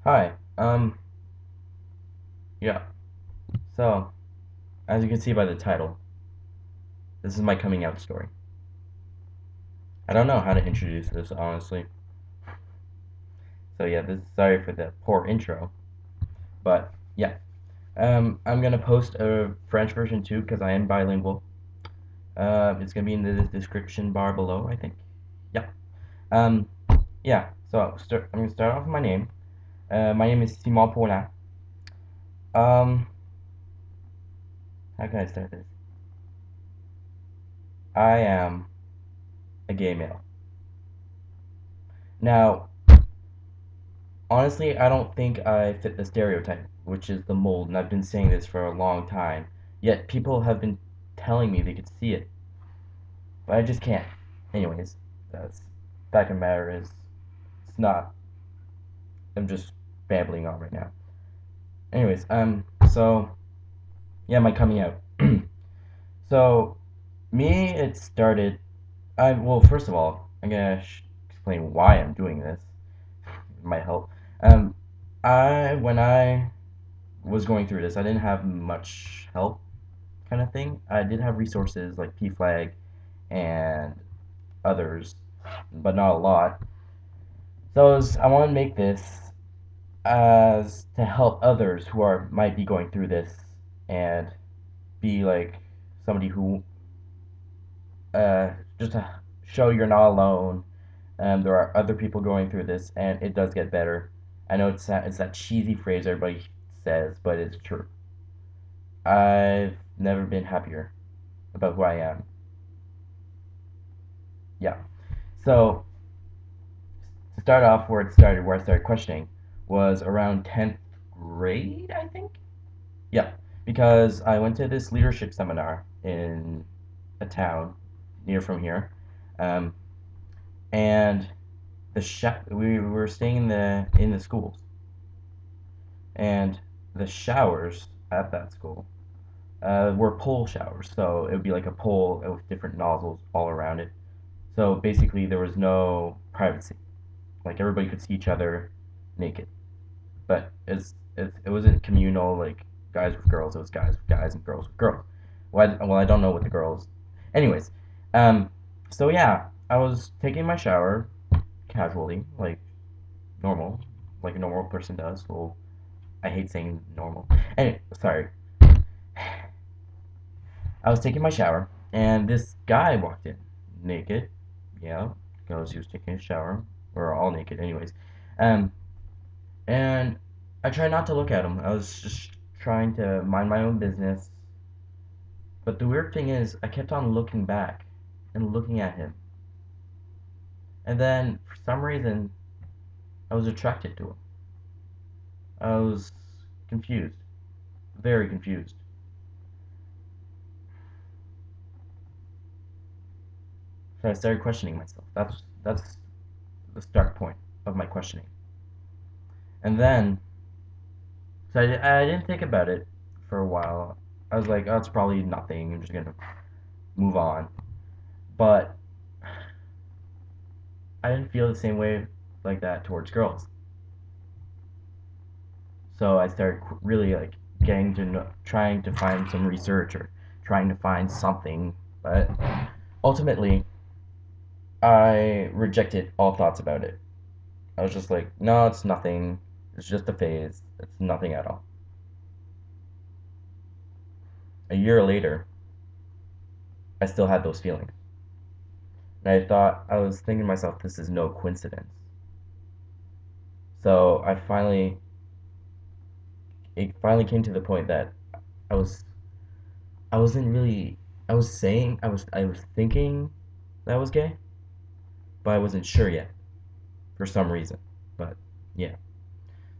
Hi. Yeah. So, as you can see by the title, this is my coming out story. I don't know how to introduce this, honestly. So yeah, sorry for the poor intro, but yeah. I'm gonna post a French version too because I am bilingual. It's gonna be in the description bar below, I think. Yeah. Um, yeah. So I'm gonna start off with my name. My name is Simon Paulin. Um, how can I start this? I am a gay male. Now, honestly, I don't think I fit the stereotype, which is the mold, and I've been saying this for a long time. Yet people have been telling me they could see it, but I just can't. Anyways, that's fact of the matter is, it's not. I'm just babbling on right now. Anyways, so yeah, my coming out. So me, it started. Well, first of all, I'm gonna explain why I'm doing this. It might help. Um, when I was going through this, I didn't have much help kind of thing. I did have resources like PFLAG and others, but not a lot. So I want to make this as to help others who are might be going through this and be like somebody who just to show you're not alone. There are other people going through this, and it does get better. I know it's that cheesy phrase everybody says, but it's true. I've never been happier about who I am. Yeah. So to start off where I started questioning, was around 10th grade, I think. Yeah, because I went to this leadership seminar in a town near from here, um, and we were staying in the schools, and the showers at that school were pole showers, so it would be like a pole with different nozzles all around it. So basically, there was no privacy. Like everybody could see each other naked, but it wasn't communal like guys with girls. It was guys with guys and girls with girls. Well, I don't know what the girls. Anyways, um, so yeah, I was taking my shower casually, like normal, like a normal person does. Well, I hate saying normal. Anyway, sorry. I was taking my shower, and this guy walked in, naked. Yeah, because he was taking a shower. We are all naked, anyways. Um, and I tried not to look at him. I was just trying to mind my own business. But the weird thing is, I kept on looking back and looking at him. And then, for some reason, I was attracted to him. I was confused, very confused. So I started questioning myself. That's the start point of my questioning. And then, so I didn't think about it for a while. I was like, oh, it's probably nothing. I'm just gonna move on. But I didn't feel the same way like that towards girls. So I started really like getting to know, trying to find some research or trying to find something, but ultimately I rejected all thoughts about it. I was just like, no, it's nothing. It's just a phase. It's nothing at all. A year later, I still had those feelings. And I was thinking to myself, this is no coincidence. So it finally came to the point that I was, I wasn't really, I was thinking that I was gay, but I wasn't sure yet for some reason. But yeah.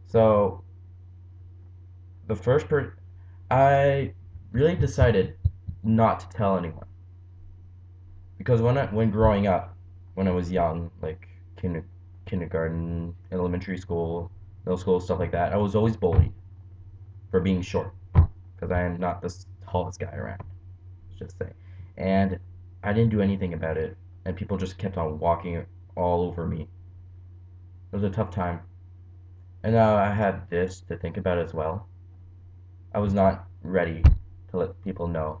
So the first per I really decided not to tell anyone because when growing up, when I was young, like kindergarten, elementary school, middle school, stuff like that, I was always bullied for being short because I am not the tallest guy around. Let's just say, and I didn't do anything about it, and people just kept on walking all over me. It was a tough time. And now I had this to think about as well. I was not ready to let people know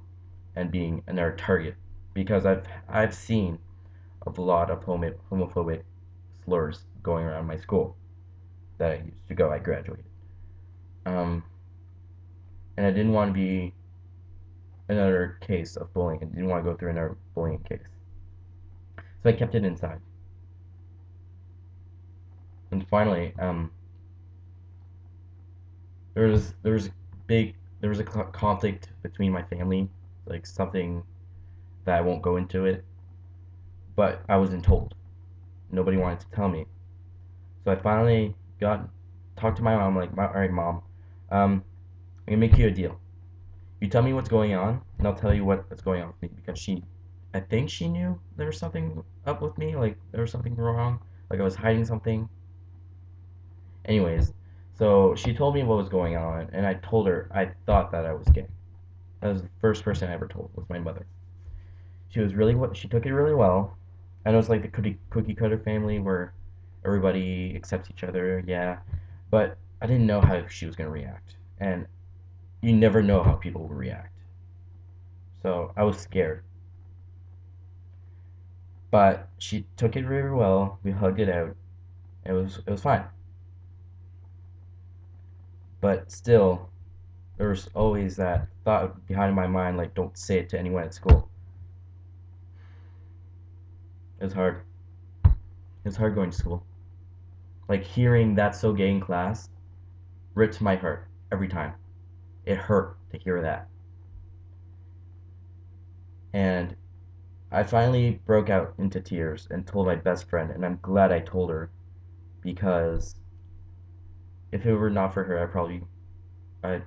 and being another target because I've seen a lot of homophobic slurs going around my school that I used to go. I graduated, um, and I didn't want to be another case of bullying. I didn't want to go through another bullying case, so I kept it inside. And finally, there was big there was a conflict between my family, like something that I won't go into it, but I wasn't told. Nobody wanted to tell me. So I finally got talked to my mom, like, all right, mom, I'm gonna make you a deal. You tell me what's going on, and I'll tell you what's going on with me because I think she knew there was something up with me, like there was something wrong, like I was hiding something. Anyways, so she told me what was going on, and I told her I thought that I was gay. That was the first person I ever told was my mother. She took it really well. I know it's like the cookie cutter family where everybody accepts each other, yeah, but I didn't know how she was gonna react, and you never know how people will react. So I was scared, but she took it very well. We hugged it out. It was fine, but still, there was always that thought behind my mind, like, don't say it to anyone at school. It was hard. It was hard going to school. Like hearing "that's so gay" in class ripped my heart every time. It hurt to hear that. And I finally broke out into tears and told my best friend, and I'm glad I told her because if it were not for her, I,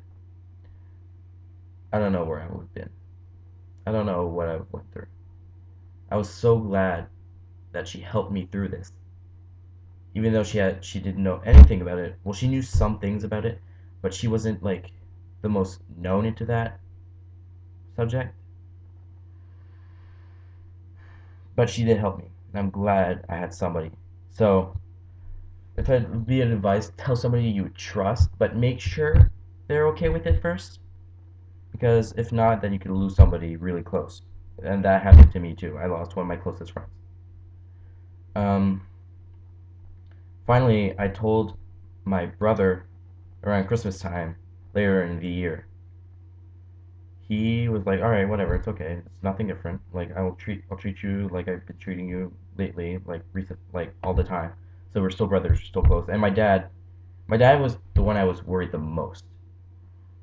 I don't know where I would have been. I don't know what I went through. I was so glad that she helped me through this, even though she didn't know anything about it. Well, she knew some things about it, but she wasn't like the most known into that subject. But she did help me, and I'm glad I had somebody. So if I'd be an advice, tell somebody you trust, but make sure they're okay with it first, because if not, then you could lose somebody really close, and that happened to me too. I lost one of my closest friends. Um, Finally, I told my brother around Christmas time later in the year. He was like, "All right, whatever, it's okay. It's nothing different. Like I'll treat you like I've been treating you lately, like recent, like all the time. So we're still brothers, we're still close." And my dad was the one I was worried the most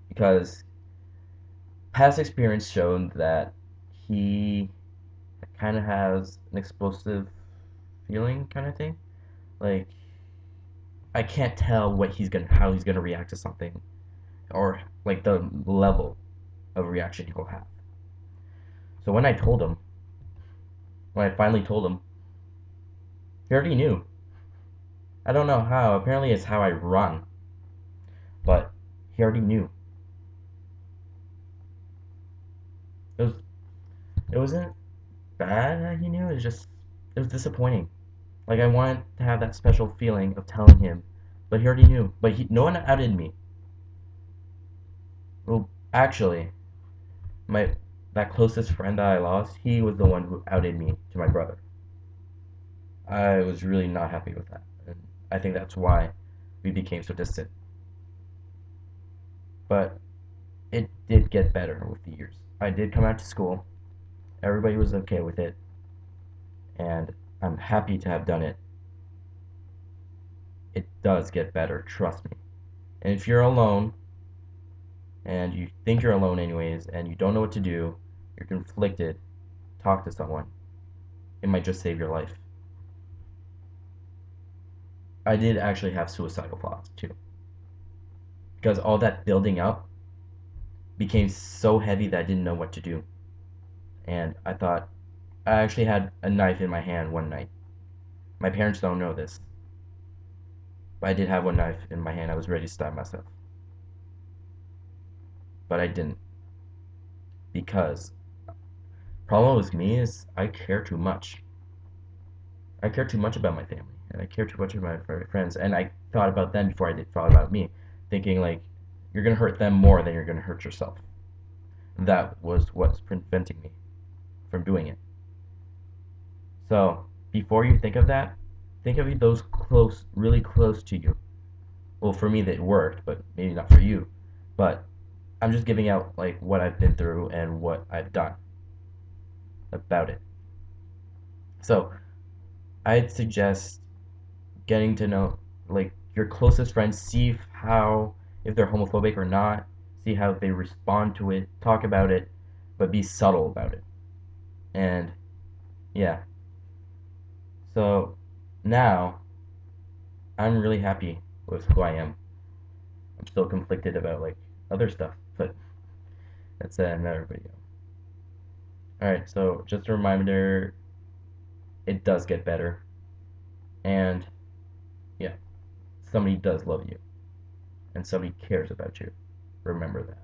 because past experience showed that he kind of has an explosive feeling kind of thing. Like I can't tell how he's gonna react to something or like the level of reaction he'll have. So when I finally told him, he already knew. I don't know how. Apparently, it's how I run, but he already knew. It was. It wasn't bad that he knew. It was disappointing. Like I wanted to have that special feeling of telling him, but he already knew. But no one outed me. Well, actually, my that closest friend that I lost, he was the one who outed me to my brother. I was really not happy with that, and I think that's why we became so distant. But it did get better with the years. I did come out to school. Everybody was okay with it, and I'm happy to have done it. It does get better, trust me. And if you're alone, and you think you're alone anyways, and you don't know what to do, you're conflicted, talk to someone. It might just save your life. I did actually have suicidal thoughts too, because all that building up became so heavy that I didn't know what to do. And I actually had a knife in my hand one night. My parents don't know this, but I did have one knife in my hand. I was ready to stab myself, but I didn't because problem with me is I care too much. I care too much about my family, and I care too much about my friends, and I thought about them before I did thought about me, thinking like you're gonna hurt them more than you're gonna hurt yourself. That was what's preventing me from doing it. So before you think of that, think of those close, really close to you. Well, for me that worked, but maybe not for you. But I'm just giving out like what I've been through and what I've done about it. So I'd suggest getting to know like your closest friends, see how if they're homophobic or not, see how they respond to it, talk about it, but be subtle about it. And yeah, so now I'm really happy with who I am. I'm still conflicted about like other stuff, but that's another video. All right, so just a reminder, it does get better, and yeah, somebody does love you, and somebody cares about you. Remember that.